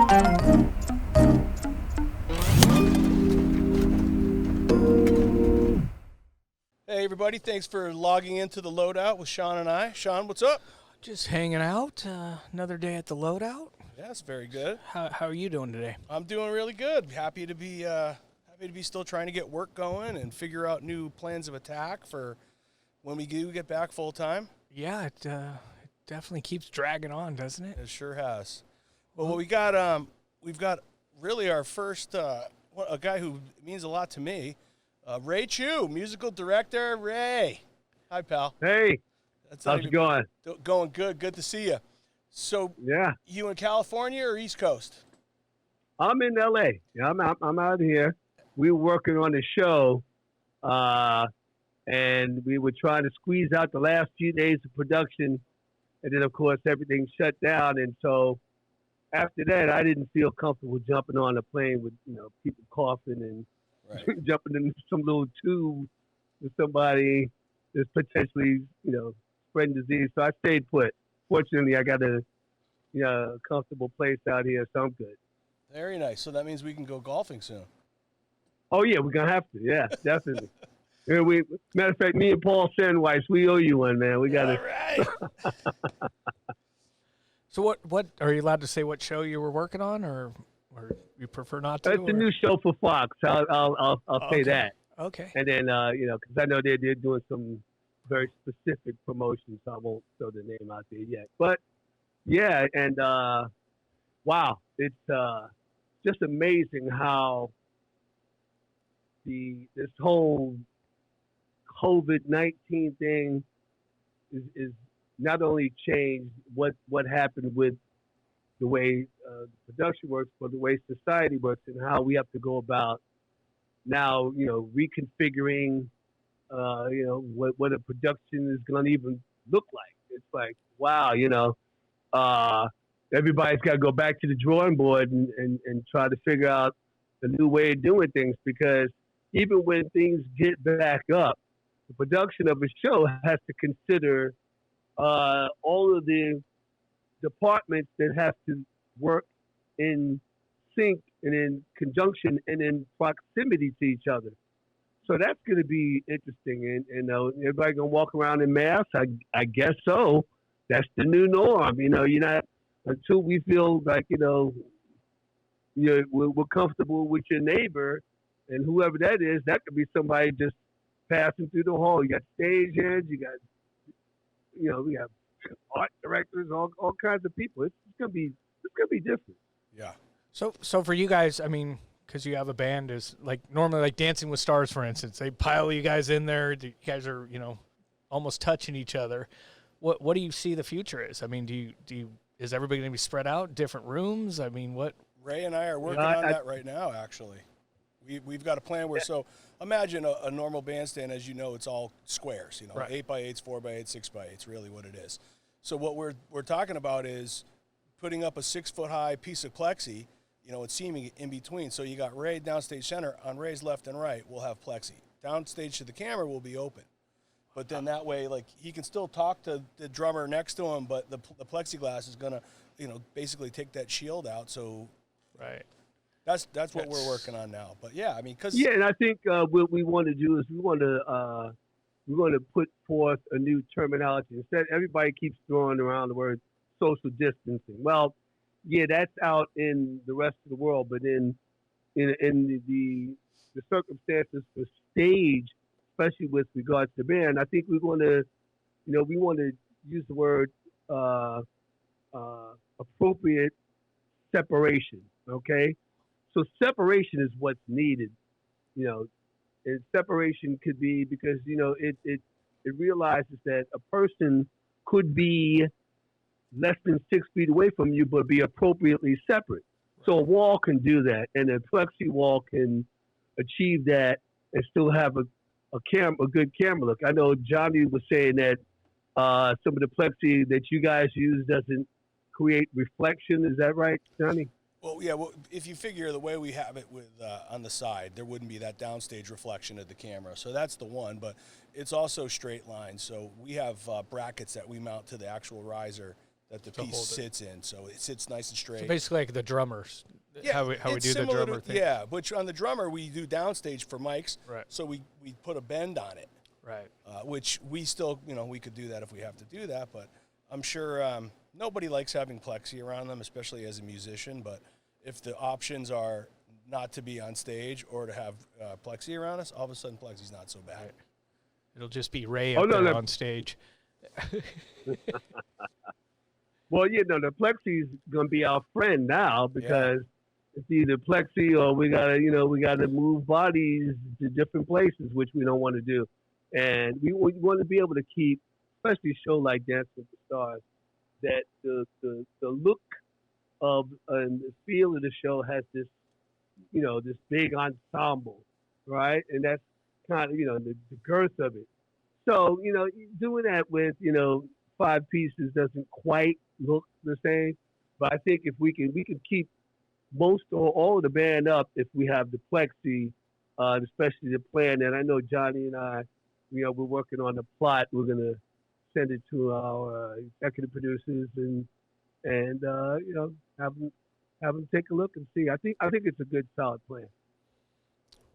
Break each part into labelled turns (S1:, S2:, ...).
S1: Hey everybody, thanks for logging into the loadout with Sean and I. Sean, what's up?
S2: Just hanging out. Another day at the loadout.
S1: Yes, very good.
S2: How are you doing today?
S1: I'm doing really good. Happy to be still trying to get work going and figure out new plans of attack for when we do get back full time.
S2: Yeah, it definitely keeps dragging on, doesn't it?
S1: It sure has. Well, we've got really our first a guy who means a lot to me. Ray Chu, musical director. Ray, hi pal.
S3: Hey, how's it going?
S1: Going good. Good to see you. So,
S3: yeah,
S1: you in California or East Coast?
S3: I'm in LA. Yeah, I'm out here. We were working on the show, and we were trying to squeeze out the last few days of production, and then of course everything shut down. And so after that, I didn't feel comfortable jumping on a plane with people coughing and jumping in some little tube with somebody that's potentially, spreading disease. So I stayed put. Fortunately, I got a comfortable place out here, so I'm good.
S1: Very nice. So that means we can go golfing soon.
S3: Oh, yeah, we're going to have to. Yeah, definitely. Matter of fact, me and Paul Sandweiss, we owe you one, man. We got to.
S1: Right.
S2: So what are you allowed to say what show you were working on, or you prefer not to?
S3: It's a new show for Fox. I'll say that.
S2: Okay.
S3: And then because I know they're doing some very specific promotions, so I won't throw the name out there yet. But yeah, and wow, it's just amazing how this whole COVID-19 thing is not only changed what happened with the way the production works, but the way society works and how we have to go about now, reconfiguring, what a production is going to even look like. It's like, wow, everybody's got to go back to the drawing board and try to figure out a new way of doing things, because even when things get back up, the production of a show has to consider all of the departments that have to work in sync and in conjunction and in proximity to each other. So that's going to be interesting. And everybody going to walk around in masks? I guess so. That's the new norm. You're not, until we feel like, we're comfortable with your neighbor and whoever that is. That could be somebody just passing through the hall. You got stage heads, you got, we have art directors, all kinds of people. It's gonna be different.
S1: Yeah.
S2: So for you guys, I mean, because you have a band, is like normally like Dancing with Stars, for instance, they pile you guys in there. You guys are almost touching each other. What do you see the future is? I mean, do you is everybody going to be spread out, different rooms? I mean, what?
S1: Ray and I are working on that right now. Actually, we've got a plan where so imagine a normal bandstand, as you know, it's all squares.
S2: Right.
S1: 8x8s, 4x8s, 6x8s, really what it is. So what we're talking about is putting up a 6-foot high piece of plexi, and seaming in between. So you got Ray downstage center. On Ray's left and right, we'll have plexi. Downstage to the camera will be open. But then that way, like, he can still talk to the drummer next to him, but the plexiglass is gonna, basically take that shield out. So,
S2: right.
S1: That's what we're working on now. But yeah, I mean,
S3: and I think what we want to do is we want to put forth a new terminology. Instead, everybody keeps throwing around the word social distancing. Well, yeah, that's out in the rest of the world, but in the circumstances for stage, especially with regards to band, I think we want to use the word appropriate separation. Okay, so separation is what's needed. And separation could be because it realizes that a person could be less than 6 feet away from you, but be appropriately separate. So a wall can do that, and a plexi wall can achieve that and still have a good camera look. I know Johnny was saying that some of the plexi that you guys use doesn't create reflection. Is that right, Johnny?
S1: Well, yeah. Well, if you figure the way we have it with on the side, there wouldn't be that downstage reflection of the camera. So that's the one. But it's also straight lines. So we have brackets that we mount to the actual riser that the
S2: To
S1: piece
S2: hold it.
S1: sits in, so it sits nice and straight.
S2: So basically, like the drummers. How we
S1: it's
S2: do the
S1: similar
S2: drummer
S1: to,
S2: thing.
S1: Yeah, which on the drummer we do downstage for mics,
S2: Right.
S1: so we put a bend on it,
S2: Right.
S1: which we still, we could do that if we have to do that, but I'm sure nobody likes having plexi around them, especially as a musician, but if the options are not to be on stage or to have plexi around us, all of a sudden plexi's not so bad.
S2: Right. It'll just be Ray
S3: Oh,
S2: up
S3: no,
S2: there
S3: no.
S2: on stage.
S3: Well, the Plexi's gonna be our friend now because it's either Plexi or we gotta move bodies to different places, which we don't want to do, and we want to be able to keep, especially a show like Dance with the Stars, that the look of and the feel of the show has this, this big ensemble, right? And that's kind of the girth of it. So doing that with 5 pieces doesn't quite look the same. But I think if we can keep most or all of the band up if we have the plexi, especially the plan. And I know Johnny and I, we're working on the plot. We're gonna send it to our executive producers and have them take a look and see. I think it's a good solid plan.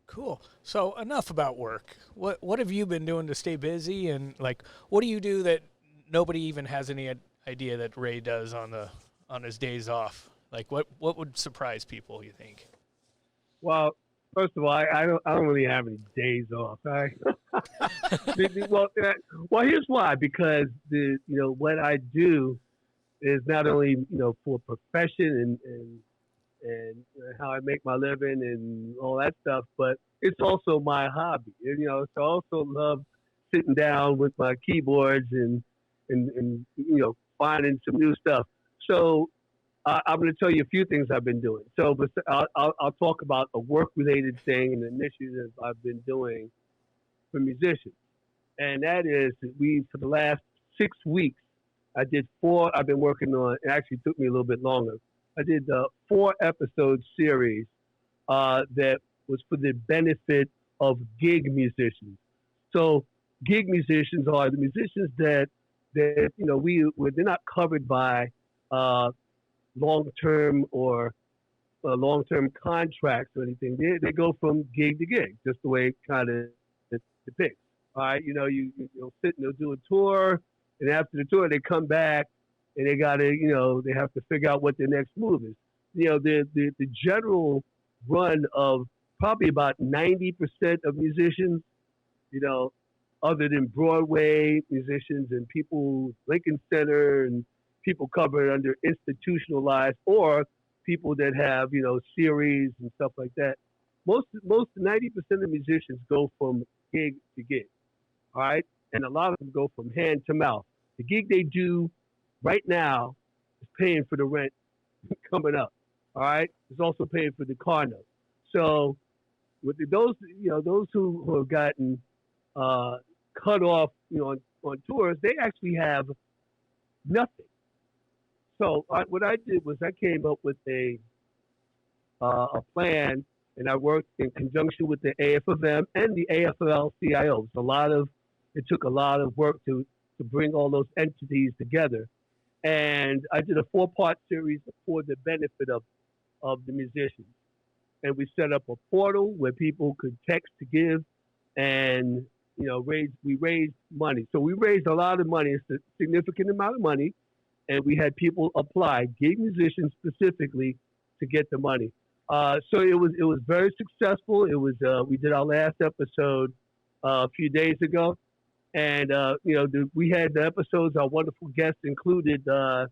S2: Cool. So enough about work. What have you been doing to stay busy, and like what do you do that nobody even has any idea that Ray does on his days off? Like what would surprise people, you think?
S3: Well, first of all, I don't really have any days off. Right? Well, here's why. Because what I do is not only for profession and how I make my living and all that stuff, but it's also my hobby. And, so I also love sitting down with my keyboards and finding some new stuff. So I'm going to tell you a few things I've been doing. So I'll talk about a work-related thing and initiative I've been doing for musicians. And that is that for the last 6 weeks, I did 4. I've been working on, it actually took me a little bit longer. I did a 4-episode series that was for the benefit of gig musicians. So gig musicians are the musicians that they're not covered by long-term or long-term contracts or anything. They go from gig to gig, just the way it kind of depicts. All right, you'll sit and they'll do a tour, and after the tour they come back and they they have to figure out what their next move is. The general run of probably about 90% of musicians, other than Broadway musicians and people, Lincoln Center and people covered under institutionalized or people that have, series and stuff like that. Most 90% of musicians go from gig to gig. All right. And a lot of them go from hand to mouth. The gig they do right now is paying for the rent coming up. All right. It's also paying for the car note. So with those who have gotten cut off, on tours, they actually have nothing. So what I did was I came up with a plan, and I worked in conjunction with the AFM and the AFL-CIO. It took a lot of work to bring all those entities together. And I did a 4-part series for the benefit of the musicians. And we set up a portal where people could text to give and, we raised money. So we raised a lot of money, it's a significant amount of money. And we had people apply, gig musicians specifically, to get the money. So it was very successful. It was we did our last episode a few days ago, and we had the episodes. Our wonderful guests included. Our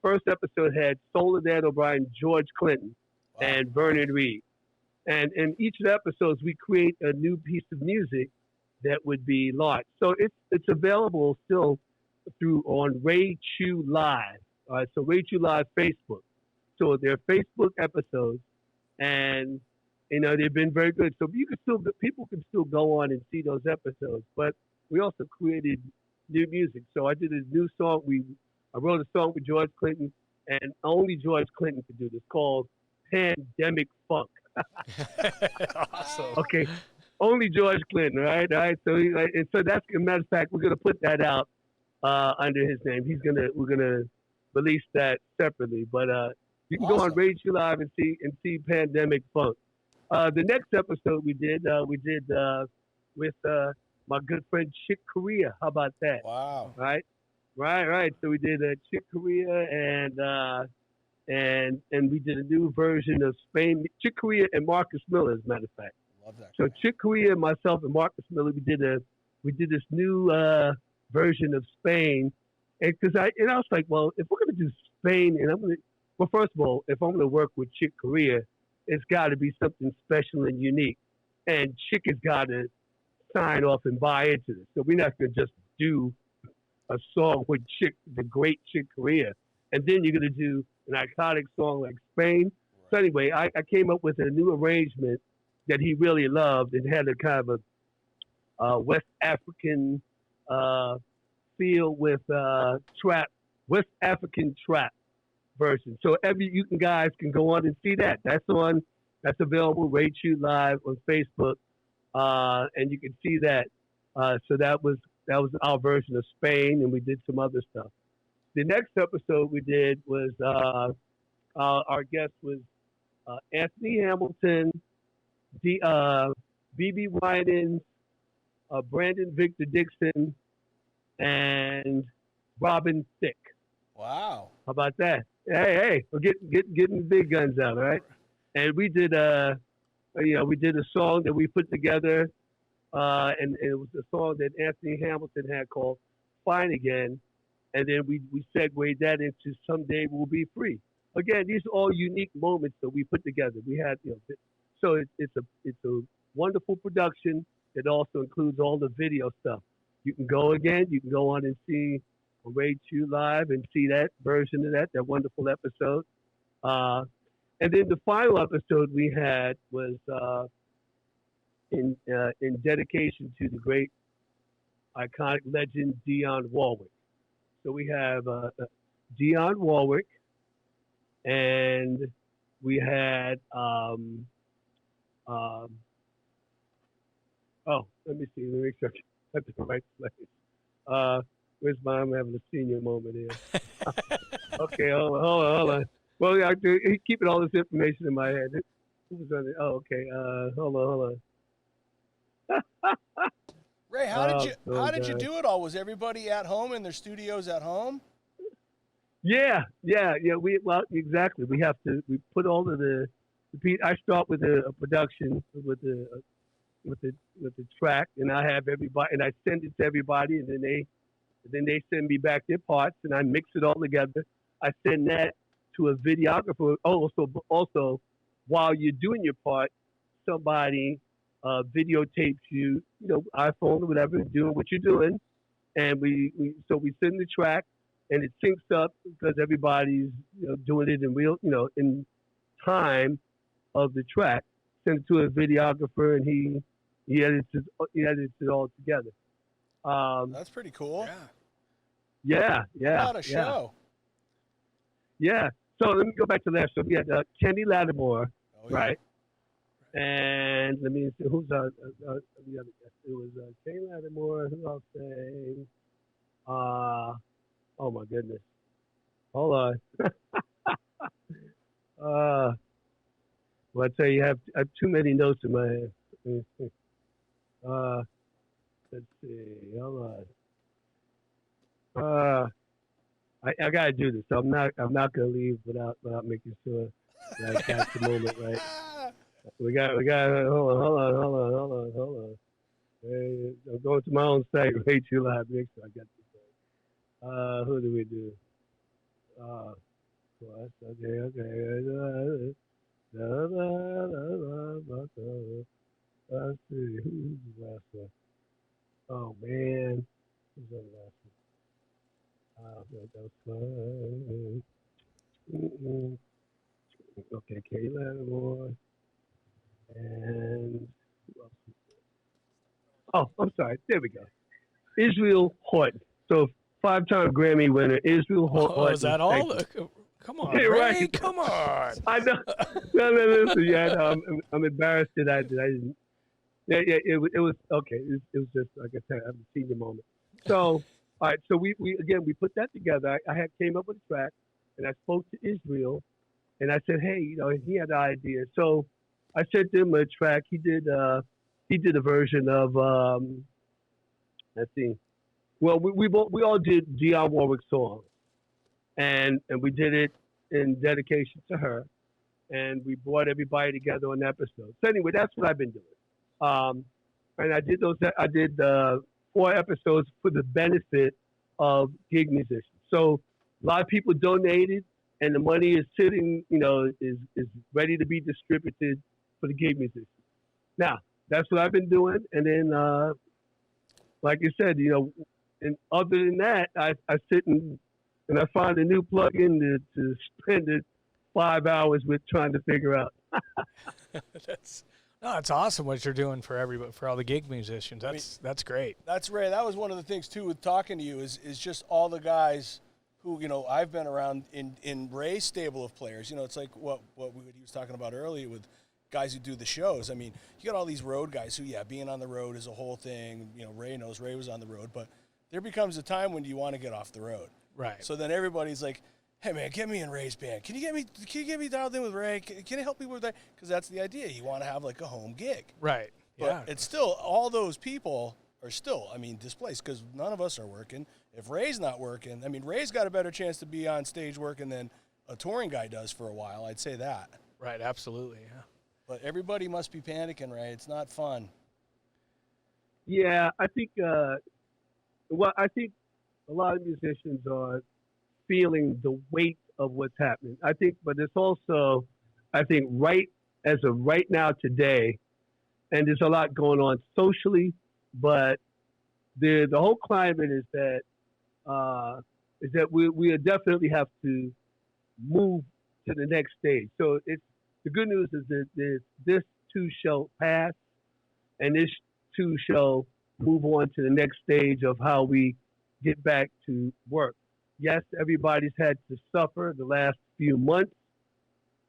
S3: first episode had Soledad O'Brien, George Clinton, and Vernon Reid. And in each of the episodes, we create a new piece of music that would be launched. So it's available still on Ray Chew Live. So Ray Chew Live Facebook. So they're Facebook episodes, and they've been very good. So people can still go on and see those episodes. But we also created new music. So I did a new song. I wrote a song with George Clinton, and only George Clinton could do this, called Pandemic Funk.
S2: Awesome.
S3: Okay, only George Clinton, right? All right. So that's a matter of fact. We're gonna put that out under his name. We're gonna release that separately. But you can go on
S1: Awesome.
S3: Rage You Live and see Pandemic Funk. The next episode we did with my good friend Chick Corea. How about that?
S1: Wow.
S3: Right, right. So we did Chick Corea and we did a new version of Spain. Chick Corea and Marcus Miller, as a matter of fact.
S1: Love that.
S3: So
S1: guy.
S3: Chick Corea, myself, and Marcus Miller, we did this new version of Spain, and I was like, well, if we're gonna do Spain, well, first of all, if I'm gonna work with Chick Corea, it's got to be something special and unique, and Chick has got to sign off and buy into this. So we're not gonna just do a song with Chick, the great Chick Corea, and then you're gonna do an iconic song like Spain. So anyway, I came up with a new arrangement that he really loved and had a kind of a West African feel with trap, West African trap version. So guys can go on and see that. That's available. Rate You Live on Facebook, and you can see that. So that was our version of Spain, and we did some other stuff. The next episode we did was our guest was Anthony Hamilton, BB Winans, Brandon Victor Dixon, and Robin Thicke.
S1: Wow.
S3: How about that? Hey, we're getting the big guns out, all right? And we did we did a song that we put together, and it was a song that Anthony Hamilton had called "Fine Again," and then we segued that into "Someday We'll Be Free." Again, these are all unique moments that we put together. We had, so it's a wonderful production that also includes all the video stuff. You can go on and see Rage You Live and see that version of that wonderful episode. And then the final episode we had was in dedication to the great iconic legend Dionne Warwick. So we have Dionne Warwick, and we had let me see. Let me make sure I'm at the right place. Where's I'm having a senior moment here. Okay, hold on. Well, yeah, he's keeping all this information in my head. Who was on it? Oh, okay. Hold on.
S1: Ray, how did you
S3: God.
S1: do it all? Was everybody at home in their studios at home?
S3: Yeah. Exactly. We put all of the I start with a production with the track, and I have everybody, and I send it to everybody, and then they send me back their parts, and I mix it all together. I send that to a videographer. Also, while you're doing your part, somebody videotapes you, iPhone or whatever, doing what you're doing, and we send the track, and it syncs up because everybody's doing it in real, in time of the track. Send it to a videographer, and he edits it all together.
S1: That's pretty cool.
S3: Yeah.
S1: What a show.
S3: Yeah. So let me go back to that. So we had Kenny Lattimore,
S1: Oh, yeah.
S3: right? And let me see who's the other guest. It was Kenny Lattimore. Who else sang? Oh my goodness. Hold on. Well, I tell you, I have too many notes in my head. Let me see. Let's see. Hold on. I gotta do this. So I'm not gonna leave without making sure that I catch the moment right. We got hold on. Hey, I'm going to my own site, Rate You Live. Make sure I got this right. Who do we do? Okay. Let's see, who's the last one? Oh man, who's the last one? That was fun. Okay, Kay Lattimore. And who else? Oh, I'm sorry. There we go. Israel Horton. So 5-time Grammy winner, Israel Horton.
S2: Oh, is that all? Come on, Ray,
S3: Right.
S2: come on.
S3: I know. No, listen. Yeah, no, I'm embarrassed that I didn't. Yeah. It was okay. It was just like I said, I have a senior moment. So, all right. So we put that together. I came up with a track. and I spoke to Israel, and I said, hey, he had an idea. So I sent him a track. He did a version of let's see. Well, we all did Dionne Warwick songs, and we did it in dedication to her, and we brought everybody together on the episode. So anyway, that's what I've been doing. And I did 4 episodes for the benefit of gig musicians. So a lot of people donated, and the money is sitting, is ready to be distributed for the gig musicians. Now, that's what I've been doing. And then, like I said, and other than that, I sit and I find a new plug-in to spend it 5 hours with trying to figure out.
S2: It's awesome what you're doing for everybody, for all the gig musicians. That's great.
S1: That's Ray. That was one of the things too with talking to you is just all the guys who I've been around in Ray's stable of players. It's like what he was talking about earlier with guys who do the shows. I mean, you got all these road guys who being on the road is a whole thing. Ray knows Ray was on the road, but there becomes a time when you want to get off the road.
S2: Right.
S1: So then everybody's like, hey man, get me in Ray's band. Can you get me dialed in with Ray? Can you help me with that? Because that's the idea. You want to have like a home gig.
S2: Right.
S1: But it's still, all those people are still, displaced because none of us are working. If Ray's not working, Ray's got a better chance to be on stage working than a touring guy does for a while. I'd say that.
S2: Right. Absolutely. Yeah.
S1: But everybody must be panicking, Ray. It's not fun.
S3: Yeah, I think. I think a lot of musicians are feeling the weight of what's happening. I think, but it's also, I think, right now today, and there's a lot going on socially, but the whole climate is that we definitely have to move to the next stage. So the good news is that this too shall pass, and this too shall move on to the next stage of how we get back to work. Yes, everybody's had to suffer the last few months,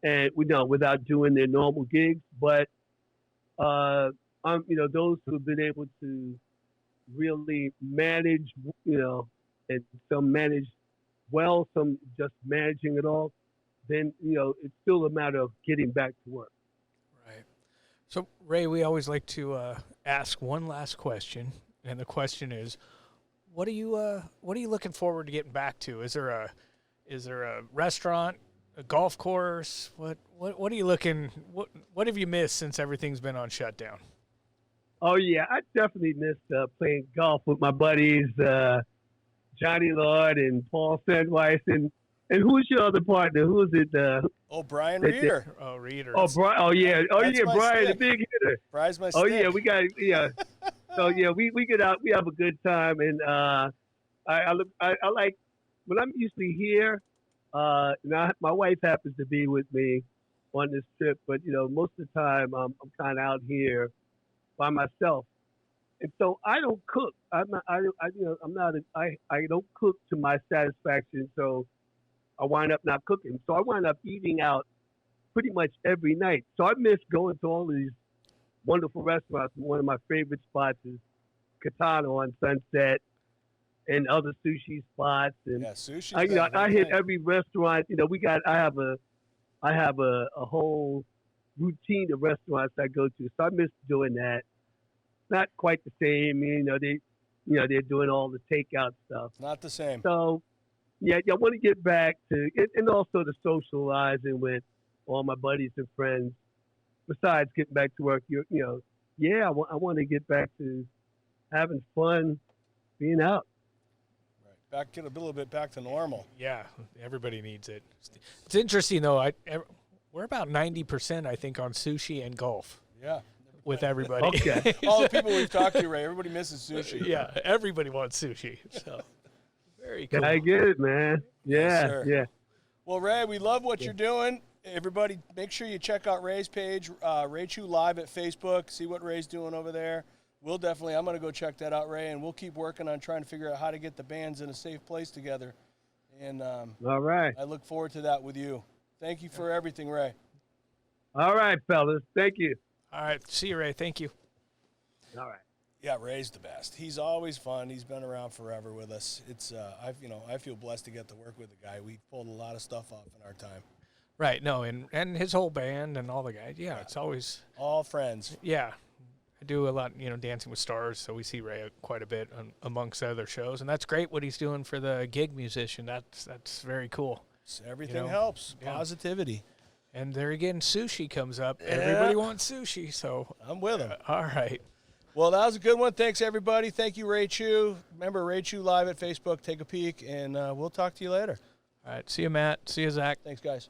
S3: and without doing their normal gigs. But those who've been able to really manage, and some manage well, some just managing it all, then it's still a matter of getting back to work.
S2: Right. So Ray, we always like to ask one last question, and the question is, what are you looking forward to getting back to? Is there a restaurant, a golf course? What are you looking? What have you missed since everything's been on shutdown?
S3: Oh yeah, I definitely missed playing golf with my buddies, Johnny Lord and Paul Sandweiss, and who's your other partner? Who is it?
S1: Brian Reeder.
S2: Reeder.
S3: Brian. Oh yeah, Brian,
S1: stick.
S3: the big hitter.
S1: Brian's my
S3: Oh
S1: stick.
S3: yeah, we got So yeah, we get out, we have a good time, and I like when I'm usually here. Now my wife happens to be with me on this trip, but most of the time I'm kind of out here by myself, and so I don't cook. I don't cook to my satisfaction, so I wind up not cooking. So I wind up eating out pretty much every night. So I miss going to all of these wonderful restaurants. One of my favorite spots is Katana on Sunset, and other sushi spots. And
S1: sushi.
S3: I hit every restaurant. I have a whole routine of restaurants I go to. So I miss doing that. Not quite the same. They're doing all the takeout stuff.
S1: Not the same.
S3: So I want to get back to it, and also the socializing with all my buddies and friends. Besides getting back to work, I want to get back to having fun, being out.
S1: Right. Get a little bit back to normal.
S2: Yeah, everybody needs it. It's interesting though. We're about 90%, I think, on sushi and golf.
S1: Yeah.
S2: With everybody.
S3: Okay.
S1: All the people we've talked to, Ray, everybody misses sushi.
S2: Yeah, everybody wants sushi. So very cool.
S3: I get it, man.
S1: Yes,
S3: Yeah.
S1: Well, Ray, we love what you're doing. Everybody, make sure you check out Ray's page, Ray Chew Live at Facebook. See what Ray's doing over there. I'm going to go check that out, Ray, and we'll keep working on trying to figure out how to get the bands in a safe place together. And
S3: all right.
S1: I look forward to that with you. Thank you for everything, Ray.
S3: All right, fellas. Thank you.
S2: All right. See you, Ray. Thank you.
S3: All right.
S1: Yeah, Ray's the best. He's always fun. He's been around forever with us. It's I feel blessed to get to work with the guy. We pulled a lot of stuff off in our time.
S2: Right. No, and his whole band and all the guys. Yeah, it's always
S1: All friends.
S2: yeah. I do a lot, Dancing with Stars, so we see Ray quite a bit amongst other shows, and that's great what he's doing for the gig musician. That's very cool.
S1: Everything helps.
S2: Yeah.
S1: Positivity.
S2: And there again, sushi comes up. Everybody wants sushi, so
S1: I'm with him.
S2: all right.
S1: Well, that was a good one. Thanks, everybody. Thank you, Ray Chu. Remember, Ray Chu live at Facebook. Take a peek, and we'll talk to you later.
S2: All right. See you, Matt. See you, Zach.
S1: Thanks, guys.